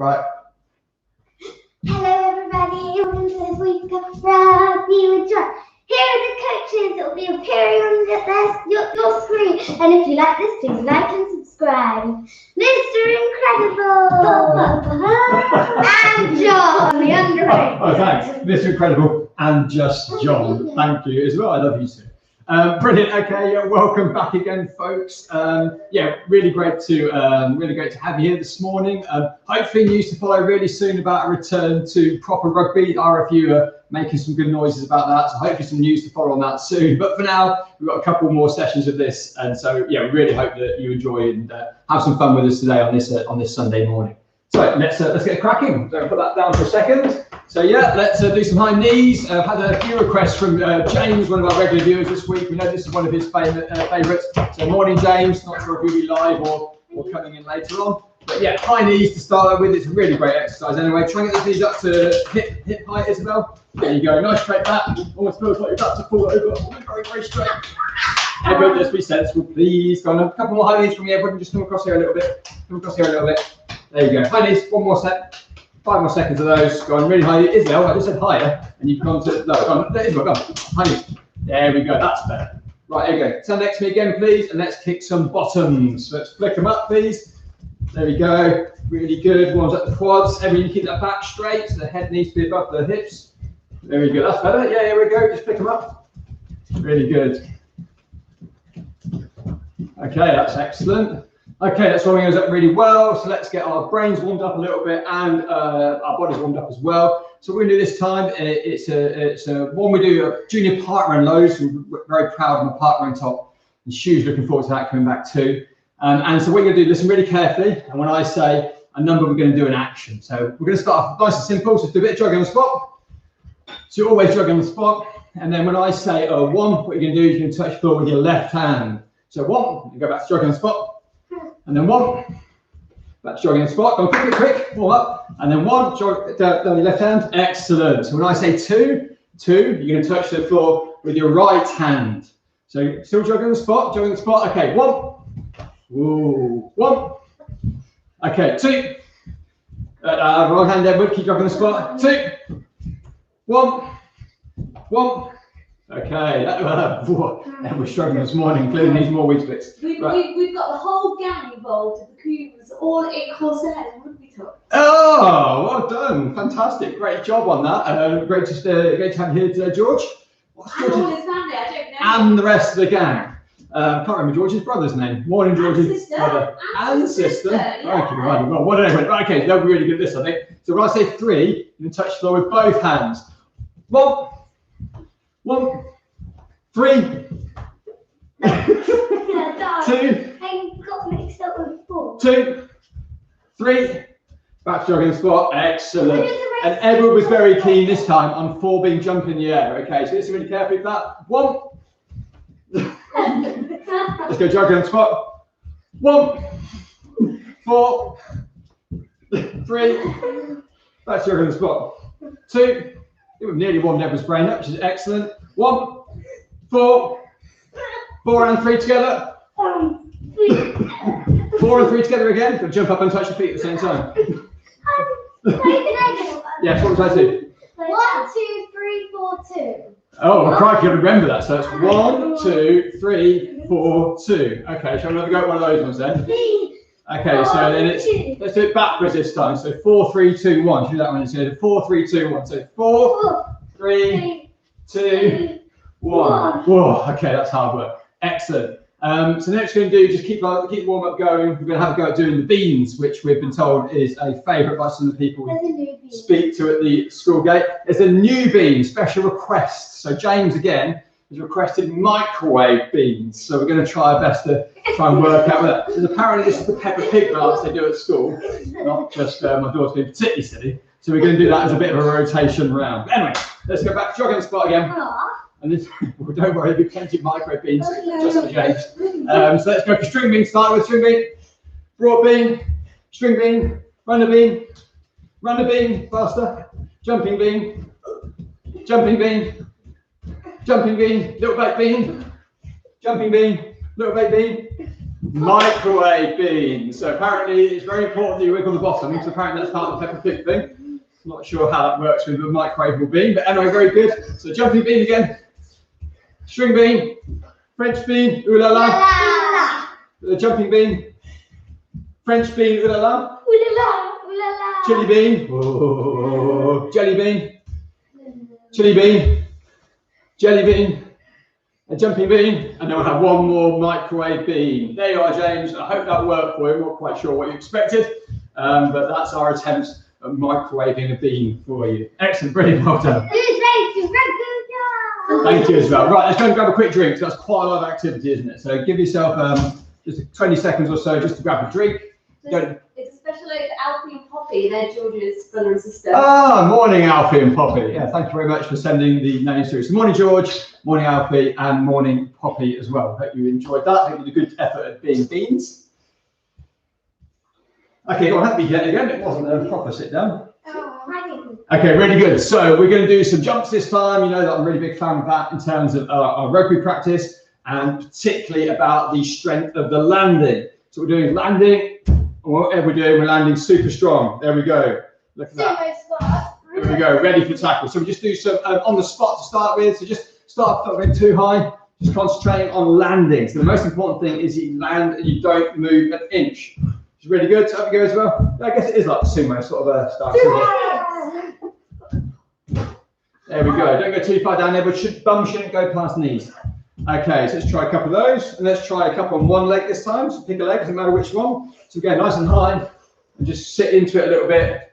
Right. Hello everybody, welcome to this week of Rugby with John. Here are the coaches that will be appearing on your screen. And if you like this, please like and subscribe. Mr. Incredible and John, the underrated. Oh, thanks. Mr. Incredible and just John. Thank you as well. I love you too. Brilliant. Okay, yeah, welcome back again, folks. Yeah, really great to have you here this morning. Hopefully, news to follow really soon about a return to proper rugby. RFU are making some good noises about that, so hopefully some news to follow on that soon. But for now, we've got a couple more sessions of this, and so yeah, really hope that you enjoy and have some fun with us today on this Sunday morning. So let's get cracking. So put that down for a second. So yeah, let's do some high knees. I've had a few requests from James, one of our regular viewers this week. We know this is one of his favourites. So morning, James. Not sure if you'll be live or coming in later on. But yeah, high knees to start with. It's a really great exercise anyway. Try and get those knees up to hip height, Isabel. There you go. Nice straight back. Almost feels like you're about to fall over. Very, very straight. Everyone just be sensible, please. Go on. A couple more high knees from you. Everyone just come across here a little bit. Come across here a little bit. There you go. High knees. One more set. 5 more seconds of those. Go on, really high. Isabel, I just said higher, and you've gone to low. Go on, Isabel, go on. High knees. There we go. That's better. Right, there you go. Stand next to me again, please, and let's kick some bottoms. Let's flick them up, please. There we go. Really good. Warms up the quads. Everyone keep that back straight, so the head needs to be above the hips. There we go. That's better. Yeah, here we go. Just flick them up. Really good. Okay, that's excellent. Okay, that's warming us up really well. So let's get our brains warmed up a little bit and our bodies warmed up as well. So we're going to do this time. It's a one we do a junior partner and lows. We're very proud of my partner on top. And Shu's looking forward to that coming back too. And so what you're going to do, listen really carefully. And when I say a number, we're going to do an action. So we're going to start off nice and simple. So do a bit of jogging on the spot. So you're always jogging on the spot. And then when I say 1, what you're going to do is you're going to touch the floor with your left hand. So 1, you go back to jogging on the spot. And then 1, back to jogging on the spot. Go quick, warm up. And then 1, jog down your left hand. Excellent. So when I say 2, you're going to touch the floor with your right hand. So still jogging on the spot, Okay, 1. Ooh, 1. Okay, 2. Right hand, Edward, keep jogging on the spot. 2. 1. 1. Okay, we're struggling this morning. Clearly needs more wheat splits. We've got the whole gang involved. The Cougars, all in Corsairs Rugby talk. Oh, well done! Fantastic, great job on that. Great to have you here today, George. What's and all his family, I don't know. And the rest of the gang. Can't remember George's brother's name. Morning, George's brother and sister. Yeah. Thank you, right. Well, whatever. Right, okay, they'll be really good at this, I think. So when I say 3, you can touch the floor with both hands. 1, 1, 3. 2. I got mixed up with 4. 2, 3. Back to jogging spot. Excellent. And Edward was very keen this time on 4 being jump in the air. Okay, so listen really carefully for that. 1. Let's go jogging on spot. 1, 4, 3. Back to jogging on spot. 2. We've nearly warmed Edward's brain up, which is excellent. 1, 4, 4 and 3 together. 4 and 3 together again. Got to jump up and touch your feet at the same time. Yes, what was I do? 1, 2, 3, 4, 2. Oh, crikey, I remember that. So it's 1, 2, 3, 4, 2. Okay, shall we have a go at one of those ones then? Okay, so then let's do it backwards this time. So 4, 3, 2, 1. Should do that one instead. 4, 3, 2, 1. So 4, 3, 2, 1. Whoa, okay, that's hard work. Excellent. So next we're going to do, just keep warm up going. We're going to have a go at doing the beans, which we've been told is a favourite by some of the people we speak to at the school gate. It's a new bean, special request. So James again has requested microwave beans. So we're going to try our best to try and work out that. Because apparently this is the Peppa Pig dance they do at school, not just my daughter being particularly silly. So we're going to do that as a bit of a rotation round. But anyway, let's go back to jogging the spot again. And this, well, don't worry, there'll be plenty of microwave beans just for James. So let's go for string bean. Start with string bean, broad bean, string bean, runner bean, faster, jumping bean, jumping bean, jumping bean, little baked bean, jumping bean, little baked bean, Microwave bean. So apparently it's very important that you wiggle the bottom, because apparently that's part of the Peppa Pig thing. Not sure how that works with a microwavable bean, but anyway, very good. So jumping bean again. String bean. French bean. Ooh la la. The jumping bean. French bean. Ooh la la. Ooh la la. Ooh la la. Chili bean. Oh, jelly bean. Chili bean. Jelly bean. A jumping bean, and then we'll have one more microwave bean. There you are, James. I hope that worked for you. I'm not quite sure what you expected, but that's our attempt at microwaving a bean for you. Excellent, brilliant, well done. Thank you as well. Right, let's go and grab a quick drink. So that's quite a lot of activity, isn't it? So give yourself just 20 seconds or so just to grab a drink. It's a special note to Alfie and Poppy. They're George's brother and sister. Ah, morning, Alfie and Poppy. Yeah, thank you very much for sending the names through. So morning, George, morning, Alfie, and morning, Poppy as well. Hope you enjoyed that. I think you did a good effort at being beans. Okay, well, happy yet again. It wasn't a proper sit down. Okay, really good. So we're going to do some jumps this time. You know that I'm a really big fan of that in terms of our rugby practice, and particularly about the strength of the landing. So we're doing landing. Whatever we're doing, we're landing super strong. There we go. Look at that. There we go. Ready for tackle. So we just do some on the spot to start with. So just start not going too high. Just concentrating on landing. So the most important thing is you land and you don't move an inch. It's really good. So have you go as well. I guess it is like sumo sort of a start. There we go. Don't go too far down there, but bum shouldn't go past knees. Okay, so let's try a couple of those, and let's try a couple on one leg this time. So pick a leg, doesn't matter which one. So we go nice and high, and just sit into it a little bit,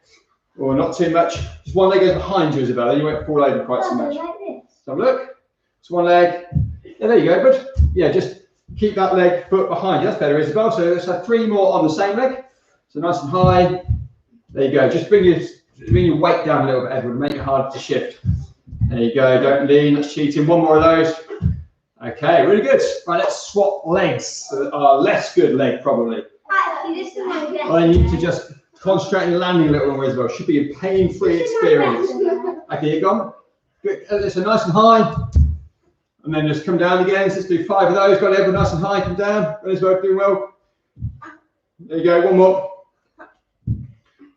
or not too much. Just one leg goes behind you, Isabella. You won't fall over quite so much. So look. It's one leg. Yeah, there you go, bud. Yeah, just keep that leg foot behind you. That's better, Isabel. So let's have 3 more on the same leg. So nice and high. There you go. Just bring your weight down a little bit, Edward. Make it hard to shift. There you go. Don't lean. That's cheating. One more of those. Okay, really good. Right, let's swap legs. Our less good leg, probably. Well, you need to just concentrate on landing a little more as well. Should be a pain-free experience. Okay, you're gone. Good. So nice and high. And then just come down again. So let's do 5 of those. Got everyone nice and high. Come down. As well, doing well. There you go. One more.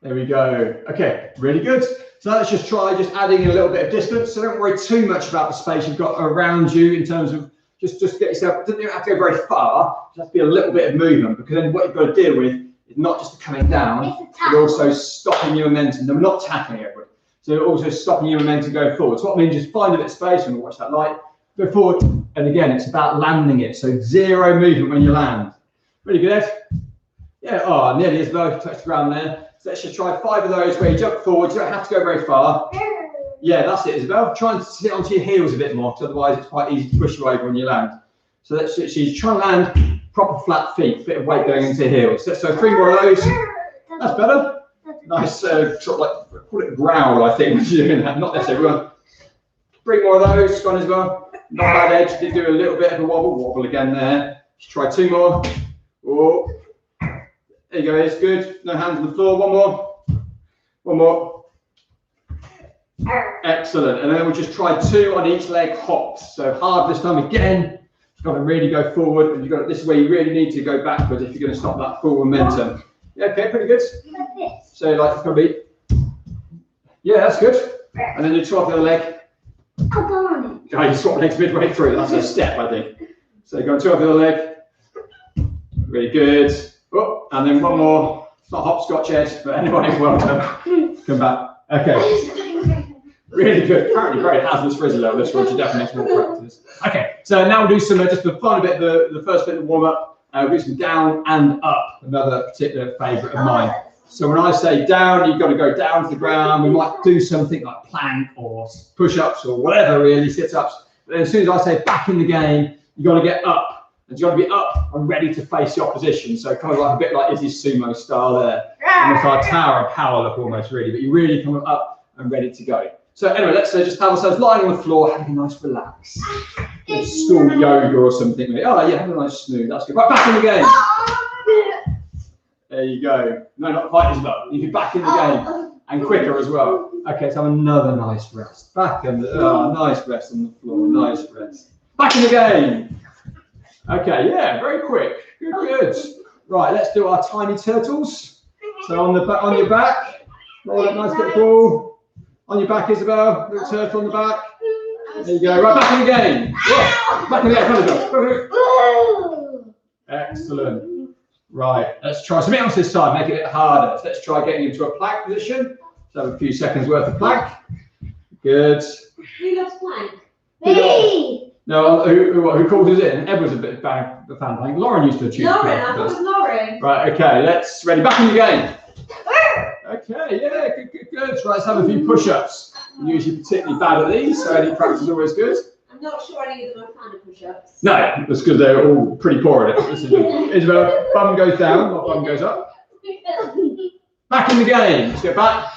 There we go. Okay, really good. So let's just try adding a little bit of distance. So don't worry too much about the space you've got around you in terms of just get yourself, doesn't even have to go very far, just has to be a little bit of movement, because then what you've got to deal with is not just coming down, but also stopping your momentum. No, we're not tackling everyone. So also stopping your momentum going forward. So what I mean, just find a bit of space, and watch that light, go forward, and again, it's about landing it. So 0 movement when you land. Really good, Ed. Yeah, oh, nearly as well, touched the ground there. So let's just try 5 of those where you jump forward. You don't have to go very far. Yeah, that's it, Isabel. Try and sit onto your heels a bit more, because otherwise it's quite easy to push you over when you land. So let's just try and land proper flat feet, bit of weight going into your heels. So 3 more of those. That's better. Nice, sort of like, call it a growl, I think, when you're doing that. Not necessarily. 3 more of those. Gone as well. Not bad edge. Did do a little bit of a wobble again there. Just try 2 more. Oh. There you go, it's good. No hands on the floor. One more. One more. Excellent. And then we'll just try 2 on each leg hops. So hard this time again. You've got to really go forward, and this is where you really need to go backwards if you're going to stop that full momentum. Yeah, okay, pretty good. So like probably, yeah, that's good. And then you swap the other leg. Oh, go on. Oh, you swap legs midway through. That's a step, I think. So go and swap the other leg. Really good. Oh, and then one more. It's not hopscotch, Ed, but anyway, well done. Come back. Okay. Really good. Apparently very hazardous for Isabel, this one. She definitely needs more practice. Okay, so now we'll do some, just the fun bit, the first bit of warm up. We'll do some down and up, another particular favourite of mine. So when I say down, you've got to go down to the ground. We might do something like plank or push-ups or whatever, really, sit-ups. But then as soon as I say back in the game, you've got to get up. And you've got to be up and ready to face the opposition. So kind of like a bit like Izzy's sumo style there. Almost like a tower of power look almost, really. But you're really coming up and ready to go. So anyway, let's just have ourselves lying on the floor, having a nice relax. Like school yoga or something. Oh yeah, have a nice snooze. That's good. Right, back in the game. There you go. No, not quite as well. You can back in the game and quicker as well. Okay, let's have another nice rest. Back and nice rest on the floor. Nice rest. Back in the game. Okay, yeah, very quick. Good, good. Right, let's do our tiny turtles. So on your back, roll that nice little ball. On your back, Isabel, little turtle on the back. There you go. Right, back in the game. Yeah. Back in the game. Excellent. Right, let's try something else this time. Make it a bit harder. So let's try getting into a plank position. So have a few seconds worth of plank. Good. Who loves plank? Me! No, who called us in? Ed was a bit of a fan plank. Lauren used to achieve. Lauren, I thought it was Lauren. Right, okay, let's ready. Back in the game. Okay, yeah, good. Right, let's have a few push-ups. I'm usually particularly bad at these, so any practice is always good. I'm not sure any of them are fan of push-ups. No, that's because they're all pretty poor at it. Isabel, bum goes down, not bum goes up. Back in the game. Let's get back.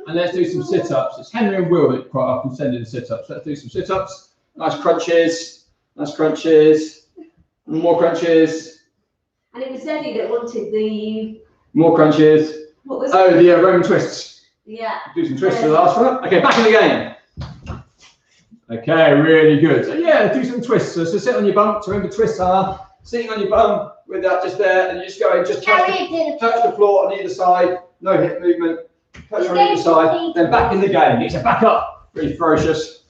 And let's do some sit-ups. It's Henry and Will that quite often send in sit-ups. Let's do some sit-ups. Nice crunches. Nice crunches. More crunches. And it was Eddie that wanted the... More crunches. What was Oh, the Roman twists. Yeah. Do some twists for the last one. Okay, back in the game. Okay, really good. So yeah, do some twists. So sit on your bum. So remember, twists are sitting on your bum with that just there, and you just go and just touch the floor on either side. No hip movement. Touch on either side. Then back in the game. It's a back up. Really ferocious.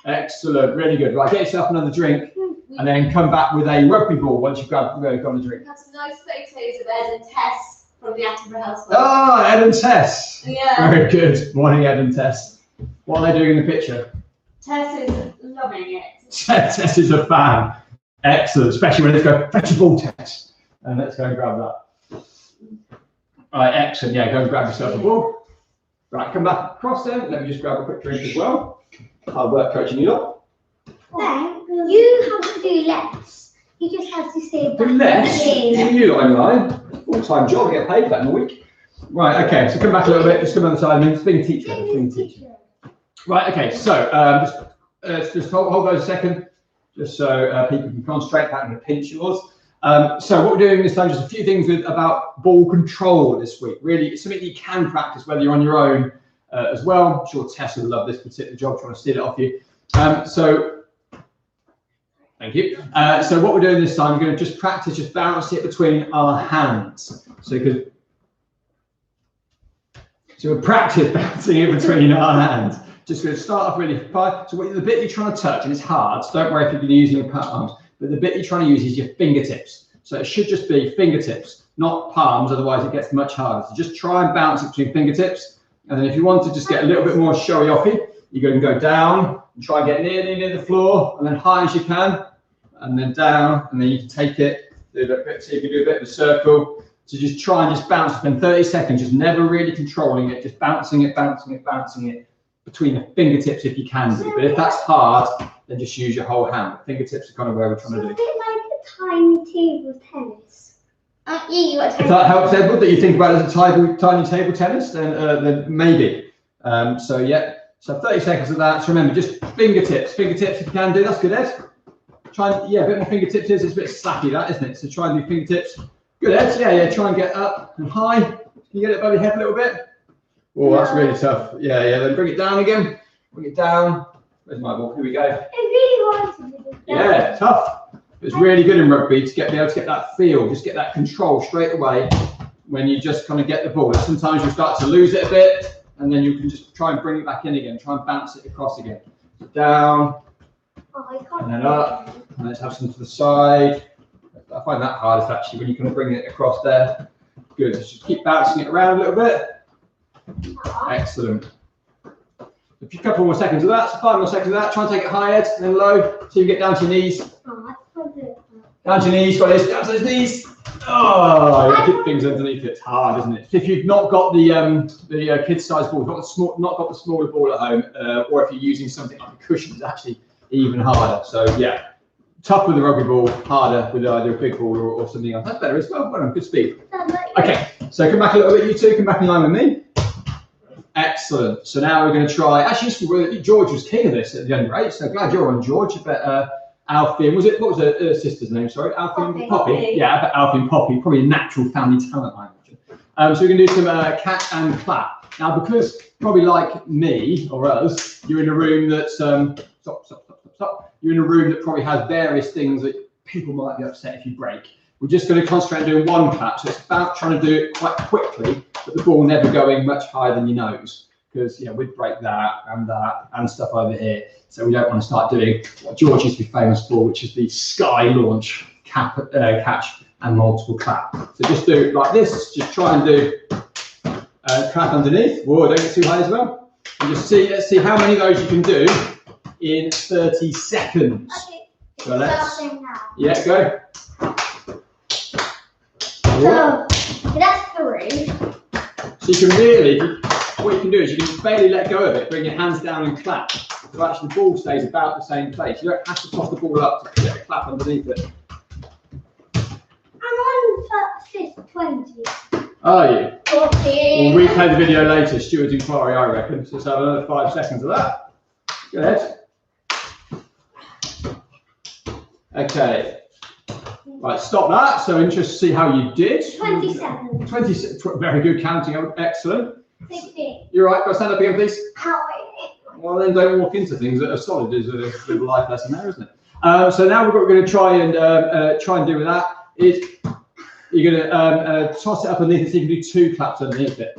Excellent. Really good. Right, get yourself another drink, and then come back with a rugby ball once you've got a drink. We have some nice photos of Ed and Tess from the Attenborough household. Oh, Ed and Tess. Yeah. Very good. Morning, Ed and Tess. What are they doing in the picture? Tess is loving it. Tess is a fan. Excellent, especially when it's go fetch a ball, Tess. And let's go and grab that. All right, excellent. Yeah, go and grab yourself a ball. Right, come back across then. Let me just grab a quick drink as well. Hard work coaching you lot. Then you have to do less. You just have to say Do less? You lot online. Full-time job, I get paid for that in a week. Right, okay, so come back a little bit. Just come on the side. It's being a teacher. Right, okay, so just hold those a second, just so people can concentrate. Back and pinch yours. So what we're doing this time, just a few things about ball control this week. Really, it's something that you can practice whether you're on your own as well. I'm sure Tess will love this particular job, trying to steal it off you. Thank you. So what we're doing this time, we're going to just practice, just bounce it between our hands. So we'll practice bouncing it between our hands. Just going to start off really high. So the bit you're trying to touch, and it's hard, so don't worry if you're using your palms, but the bit you're trying to use is your fingertips. So it should just be fingertips, not palms, otherwise it gets much harder. So just try and bounce it between fingertips. And then if you want to just get a little bit more showy-offy, you're going to go down and try and get near the floor, and then high as you can, and then down, and then you can take it, do a bit, see if you do a bit of a circle. So just try and just bounce, spend 30 seconds, just never really controlling it, just bouncing it between the fingertips if you can do. But if that's hard, then just use your whole hand. Fingertips are kind of where we're trying to do. It's a bit like a tiny table tennis. If that helps, Edward, that you think about it as a tiny table tennis, then maybe. So yeah, so 30 seconds of that. So remember, just fingertips if you can do. That's good, Ed. Try and, yeah, a bit more fingertips. It's a bit slappy, that, isn't it? So try and do fingertips. Good, Ed. Yeah, try and get up and high. Can you get it above your head a little bit? Oh, that's really tough. Yeah, then bring it down again. Bring it down. Where's my ball? Here we go. I really wanted to. Yeah, tough. It's really good in rugby to be able to get that feel, just get that control straight away when you just kind of get the ball. Sometimes you start to lose it a bit, and then you can just try and bring it back in again. Try and bounce it across again. Down, and then up, and let's have some to the side. I find that hardest actually when you kind of bring it across there. Good. Just keep bouncing it around a little bit. Excellent. A couple more seconds of that, so 5 more seconds of that. Try and take it high, Ed, and then low, so you can get down to your knees. Down to your knees, got this, down to those knees. Oh, you keep things underneath it. It's hard, isn't it? If you've not got the kid size ball, not got the smaller ball at home, or if you're using something like a cushion, it's actually even harder. So yeah, tough with the rugby ball, harder with either a big ball or something else. That's better as well. Well done, good speed. Okay, so come back a little bit, you two. Come back in line with me. Excellent. So now we're going to try. Actually, George was king of this at the under 8. So glad you're on, George. But Alfie and what was her sister's name? Sorry, Alfie and Poppy. Yeah, I bet Alfie and Poppy, probably a natural family talent, I imagine. So we're going to do some cat and clap. Now, because probably like me or us, you're in a room that's stop. You're in a room that probably has various things that people might be upset if you break. We're just going to concentrate on doing one clap. So it's about trying to do it quite quickly, but the ball never going much higher than your nose. Because we'd break that and stuff over here. So we don't want to start doing what George used to be famous for, which is the sky launch, catch and multiple clap. So just do it like this. Just try and do clap underneath. Whoa, don't get too high as well. And just see, let's see how many of those you can do in 30 seconds. Okay. So let's, Starting now. yeah, go. So that's 3. So you can really, what you can do is you can barely let go of it, bring your hands down and clap. So actually the ball stays about the same place. You don't have to toss the ball up to get a clap underneath it. I'm on 20. Are you? 14. We'll replay the video later, Stuart's inquiry, I reckon. So let's have another 5 seconds of that. Go ahead. Okay. Right, stop that. So interested to see how you did. 27. 26. Very good counting. Excellent. 16. You're right. Go stand up again, please. How? Well, then don't walk into things that are solid. There's a bit of a life lesson there, isn't it? So now what we're going to try and do with that is you're going to toss it up underneath and see if you can do 2 claps underneath it.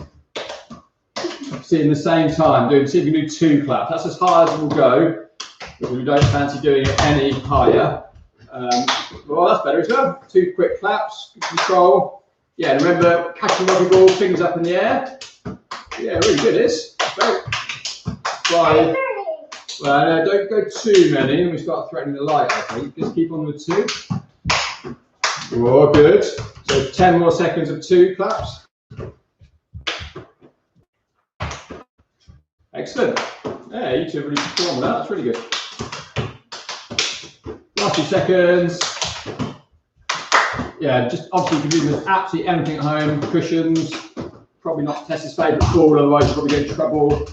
See in the same time, see if you can do 2 claps. That's as high as we'll go, but we don't fancy doing it any higher. Well, that's better as well. 2 quick claps, good control. Yeah, and remember, catch the rugby ball, fingers up in the air. Yeah, really good, it is. Great. Try. Well, don't go too many, and we start threatening the light, I think. Just keep on with 2. Oh, good. So 10 more seconds of 2 claps. Excellent. Yeah, you two have really performed with that. That's really good. Last 2 seconds. Yeah, just obviously you can do with absolutely anything at home. Cushions. Probably not Tessa's favourite ball, otherwise you'll probably get in trouble.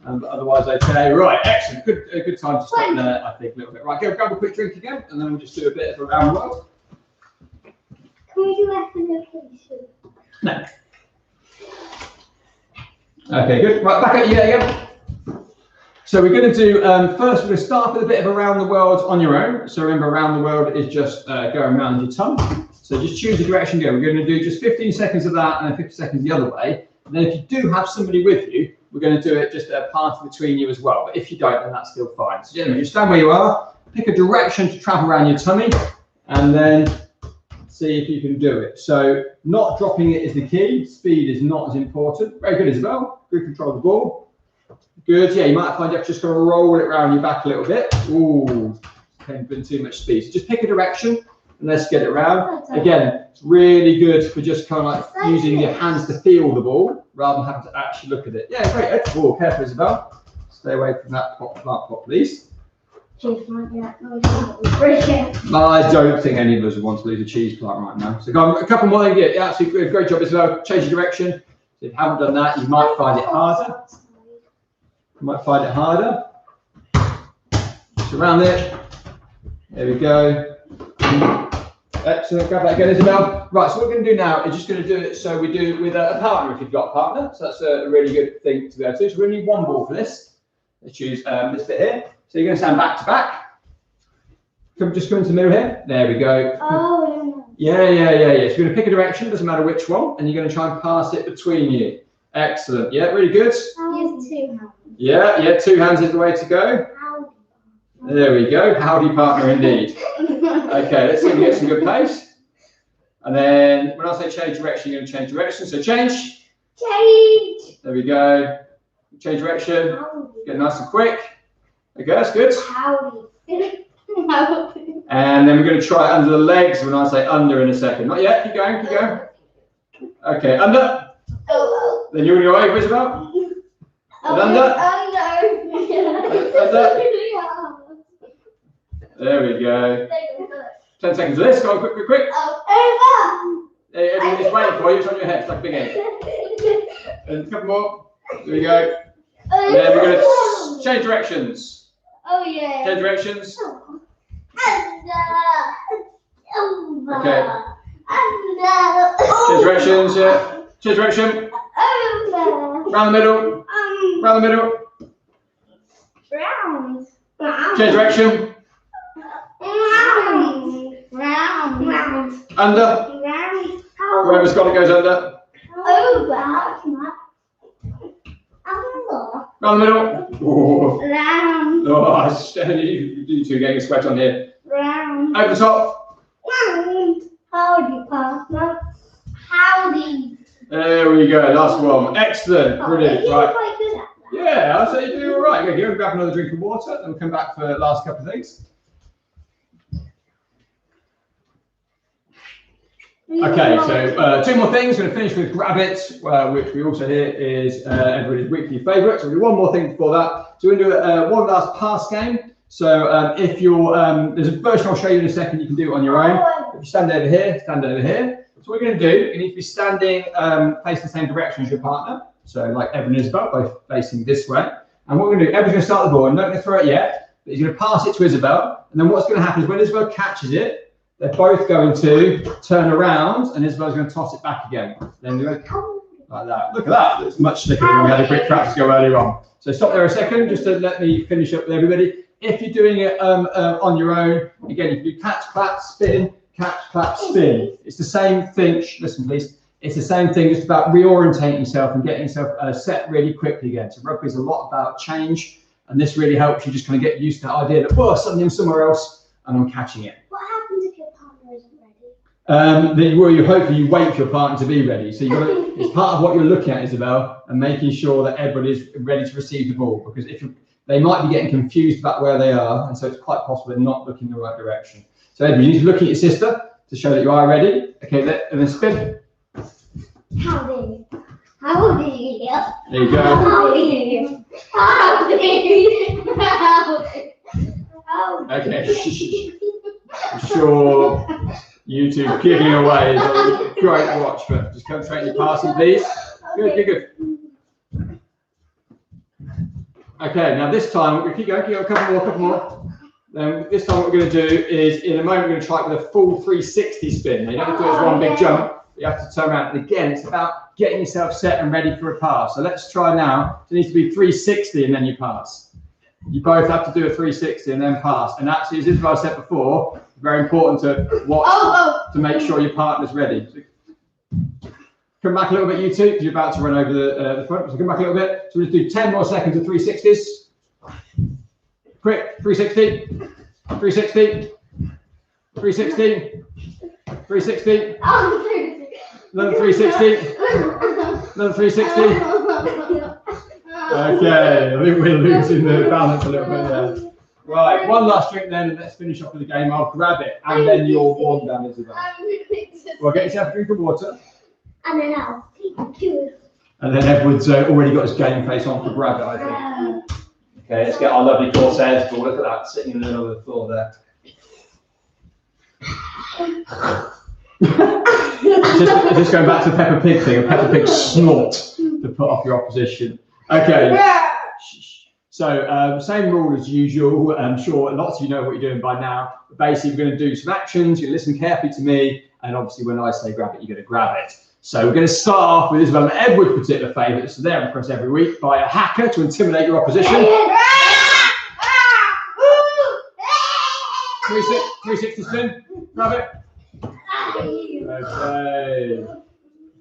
But otherwise, okay. Right, excellent. A good time to stop there, I think, a little bit. Right, go grab a quick drink again, and then we'll just do a bit of around the world. Can we do echolocation? No. Okay, good. Right, back at you again. So we're going to do, first we're going to start with a bit of around the world on your own. So remember, around the world is just going around your tongue. So just choose the direction you go. We're going to do just 15 seconds of that and then 50 seconds the other way. And then if you do have somebody with you, we're going to do it just a part between you as well. But if you don't, then that's still fine. So gentlemen, you stand where you are, pick a direction to travel around your tummy, and then see if you can do it. So not dropping it is the key. Speed is not as important. Very good, Isabel. Good control of the ball. Good. Yeah, you might find you have to just got to roll it around your back a little bit. Ooh, been too much speed. So just pick a direction and let's get it around. Again, it's really good for just kind of like using your hands to feel the ball rather than having to actually look at it. Yeah, great. Oh, careful, Isabel. Stay away from that plant pot, please. Cheese plant, yeah. Brilliant. I don't think any of us would want to lose a cheese plant right now. So go on, a couple more then. Yeah, absolutely great job, Isabel. Change your direction. So if you haven't done that, you might find it harder. You might find it harder. Just around it. There we go. Excellent. Grab that again, Isabel. Right, so what we're going to do now is just going to do it so we do it with a partner if you've got a partner. So that's a really good thing to be able to do. So we only need 1 ball for this. Let's choose this bit here. So you're going to stand back to back. Just come into the middle here. There we go. Oh, Yeah. So you're going to pick a direction, doesn't matter which one, and you're going to try and pass it between you. Excellent. Yeah, really good. use 2 hands. Yeah, 2 hands is the way to go. Howdy. There we go. Howdy partner indeed. Okay, let's see if we get some good pace. And then when I say change direction, you're going to change direction. So change. Change. There we go. Change direction. Howdy. Get nice and quick. Okay, that's good. Howdy. Howdy. And then we're going to try it under the legs when I say under in a second. Not yet. Keep going. Keep going. Okay, under. Oh. Then you're going to go over, Isabel. And under. Under. There we go. 10 seconds of this. Go on, quick. Oh, Everybody's waiting for you. It's on your head. It's like a big egg. And a couple more. There we go. And then we're going to change directions. Oh, yeah. Change directions. Over. Okay. Under. Change directions. Yeah. Change direction. Over. Round the middle. Round the middle. Round. Change direction. Round. Round. Round. Under. Round. Whoever's got it goes under. Over. Round the middle. Oh, Round. you two getting a sweat on here. Round. Over the top. Round. Howdy, partner. Howdy. There we go. Last one. Excellent. Brilliant. You're Right. quite good at that. Yeah, I'd say you're doing all right. Go and grab another drink of water, and we'll come back for the last couple of things. Okay, so 2 more things. We're going to finish with Grab It, which we also hear is everybody's weekly favourite. So we'll do one more thing before that. So we're going to do one last pass game. So if you're, there's a version I'll show you in a second, you can do it on your own. If you stand over here, stand over here. So what we're going to do, you need to be standing facing the same direction as your partner. So like Evan and Isabel, both facing this way. And what we're going to do, Evan's going to start the ball, and not going to throw it yet, but he's going to pass it to Isabel. And then what's going to happen is when Isabel catches it, they're both going to turn around, and Isabel's going to toss it back again. Then they're going like that. Look at that. It's much slicker than we had a quick practice go earlier on. So stop there a second, just to let me finish up with everybody. If you're doing it on your own, again, you can do catch, clap, spin, catch, clap, spin. It's the same thing. Listen, please. It's the same thing, just about reorientating yourself and getting yourself set really quickly again. So rugby is a lot about change, and this really helps you just kind of get used to the idea that, well, suddenly I'm somewhere else and I'm catching it. What happens if your partner isn't ready? Well, you hopefully you wait for your partner to be ready. So you've got to, it's part of what you're looking at, Isabel, and making sure that everybody's ready to receive the ball, because if they might be getting confused about where they are, and so it's quite possible they're not looking in the right direction. So Edward, you need to look at your sister to show that you are ready. Okay, and then spin. Howdy. Howdy. There you go. Howdy. Howdy. Howdy. Okay. I'm sure you two giggling away is a great watch, but just concentrate on your passing, please. Good, good, good. Okay, now this time we're going to keep going, a couple more. Then this time what we're going to do is, in a moment, we're going to try it with a full 360 spin. Now you don't have to do it as one big jump. You have to turn around, and again, it's about getting yourself set and ready for a pass. So let's try now. It needs to be 360 and then you pass. You both have to do a 360 and then pass. And actually, as Isabel said before, it's very important to watch to make sure your partner's ready. So come back a little bit, you two, because you're about to run over the front. So come back a little bit. So we'll just do 10 more seconds of 360s. Quick, 360, 360, 360, 360. Another 360. Another 360. Okay, I think we're losing the balance a little bit there. Right, one last drink then, and let's finish off with the game. I'll grab it, and then you'll warm down into that. Well, get yourself a drink of water. And then I'll take you. And then Edward's already got his game face on for grab it, I think. Okay, let's get our lovely Corsairs ball. Look at that, sitting in the middle of the floor there. just going back to the Peppa Pig thing, a Peppa Pig snort to put off your opposition. Okay, so same rule as usual. I'm sure lots of you know what you're doing by now. But basically, we're going to do some actions. You listen carefully to me, and obviously when I say grab it, you're going to grab it. So we're going to start off with Isabel and Edward's particular favourites. So they're across every week by a hacker to intimidate your opposition. 360 spin, grab it. Okay,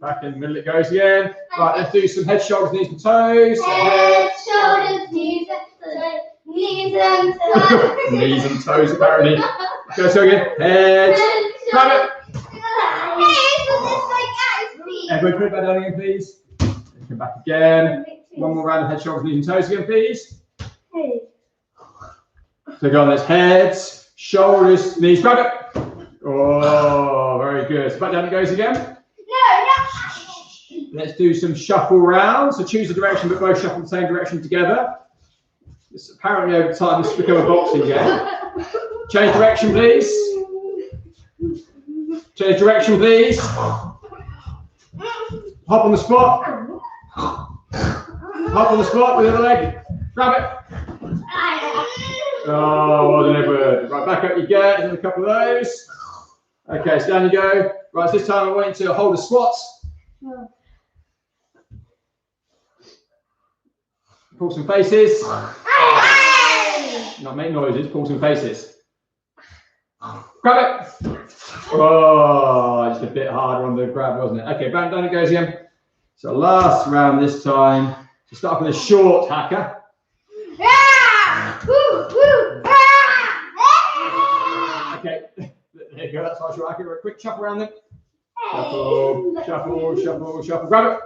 back in the middle it goes again. Right, let's do some head, shoulders, knees and toes. Head, shoulders, knees and toes. Knees and toes apparently. Go so again. Head, grab it. Everyone put it back down again, please. Come back again. One more round of head, shoulders, knees and toes again, please. So go on, let's heads, shoulders, knees, grab it. Oh, very good. So back down it goes again. No. Let's do some shuffle rounds. So choose a direction, but both shuffle the same direction together. This apparently over time this has become a boxing game. Change direction, please. Change direction, please. Hop on the spot. Hop on the spot with the other leg. Grab it. Oh, well done, Edward. Right, back up you get. Another couple of those. Okay, so down you go. Right, so this time I want you to hold a squat. Pull some faces. Not make noises, pull some faces. Grab it. Oh, just a bit harder on the grab, wasn't it? Okay, back down it goes again. So last round this time. So start with a short hacker. Okay, there you go. That's our short hacker. A quick shuffle around them. Shuffle, shuffle, shuffle, shuffle. Grab it.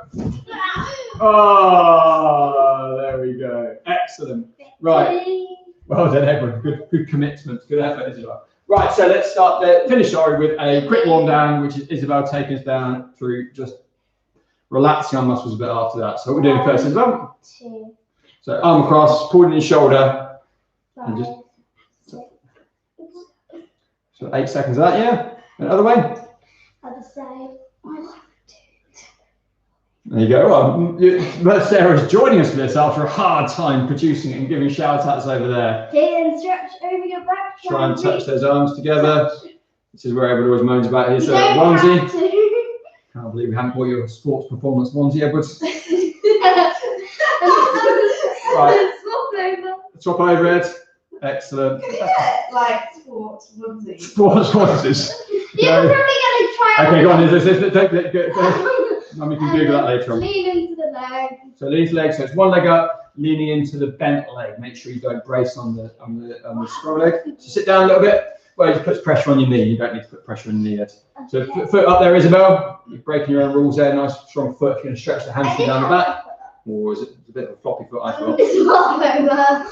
Oh, there we go. Excellent. Right. Well done, everyone. Good commitment. Good effort, Isabel. Right, so let's start the finish with a quick warm down, which is Isabel taking us down through just relaxing our muscles a bit after that. So what we're doing first is so arm across, pull in your shoulder, and just so 8 seconds of that, yeah. And the other way. Other side. 1, 2, 3. There you go. Well, Sarah's joining us for this after a hard time producing it and giving shout outs over there. Okay, and stretch over your back. Try and touch those arms together. This is where everyone always moans about his You don't onesie. have to. Can't believe we haven't bought your sports performance onesie, Edwards. Right. Swap over it. Excellent. Like sports onesies. Sports onesies. You're probably going to try. Okay, go on. Mummy can Google that later on. Lean into the leg. So lean to leg. So it's one leg up, leaning into the bent leg. Make sure you don't brace on the strong leg. So sit down a little bit. Well, it just puts pressure on your knee. You don't need to put pressure on your knee yet. So foot up there, Isabel. You're breaking your own rules there. Nice strong foot. You're going to stretch the hamstring down the back. Or is it a bit of a floppy foot? I thought. It's not over.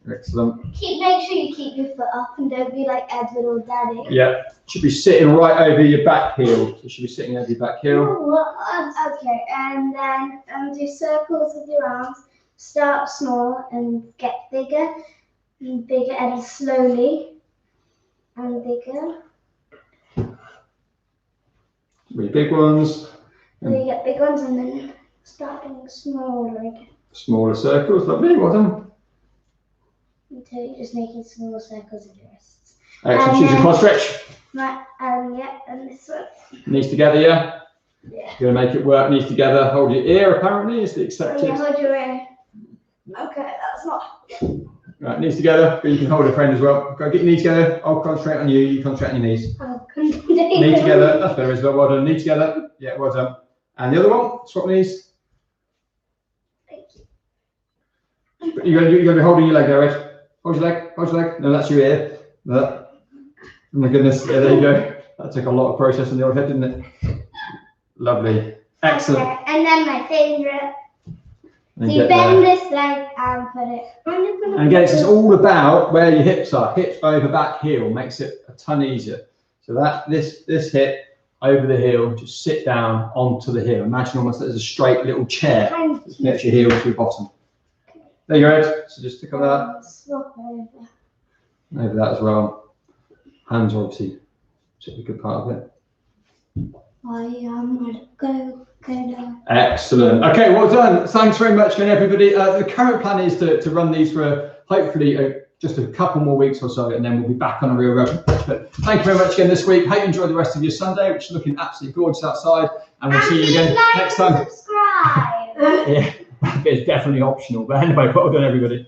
Excellent. Make sure you keep your foot up and don't be like Edward or Daddy. Yeah. Should be sitting right over your back heel. So you should be sitting over your back heel. Okay, and then do circles with your arms. Start small and get bigger and bigger, and slowly and bigger. Really big ones. And you get big ones, and then start getting smaller again. Smaller circles. Lovely. Well done. Until you're just making small circles of your wrists. Excellent. Choose a quad stretch. Right, yeah, and this one. Knees together, yeah? Yeah. You're going to make it work. Knees together. Hold your ear, apparently, is the accepted. And you hold your ear. Okay, that's not. Right, knees together. You can hold a friend as well. Go get your knees together. I'll concentrate on you. You concentrate on your knees. Knee together. That's better as well. Well done. Knee together. Yeah, well done. And the other one. Swap knees. Thank you. You're going to be holding your leg there, Ed. Hold your leg. Hold your leg. No, that's your ear. No. Oh my goodness. Yeah, there you go. That took a lot of process on the old head, didn't it? Lovely. Excellent. Okay. And then my favourite. So you bend this leg and put it. And again, it's all about where your hips are. Hips over back heel makes it a ton easier. So that this hip over the heel, just sit down onto the heel. Imagine almost there's a straight little chair. Lift your heel to your bottom. There you go, Ed. So just stick on that. Swap over. Over that as well. Hands are obviously a good part of it. Go down. Excellent. Okay, well done. Thanks very much again, everybody. The current plan is to run these for hopefully just a couple more weeks or so, and then we'll be back on a real rugby pitch. But thank you very much again this week. Hope you enjoy the rest of your Sunday, which is looking absolutely gorgeous outside. And we'll see you again next time. Subscribe. Yeah, it's definitely optional. But anyway, well done, everybody.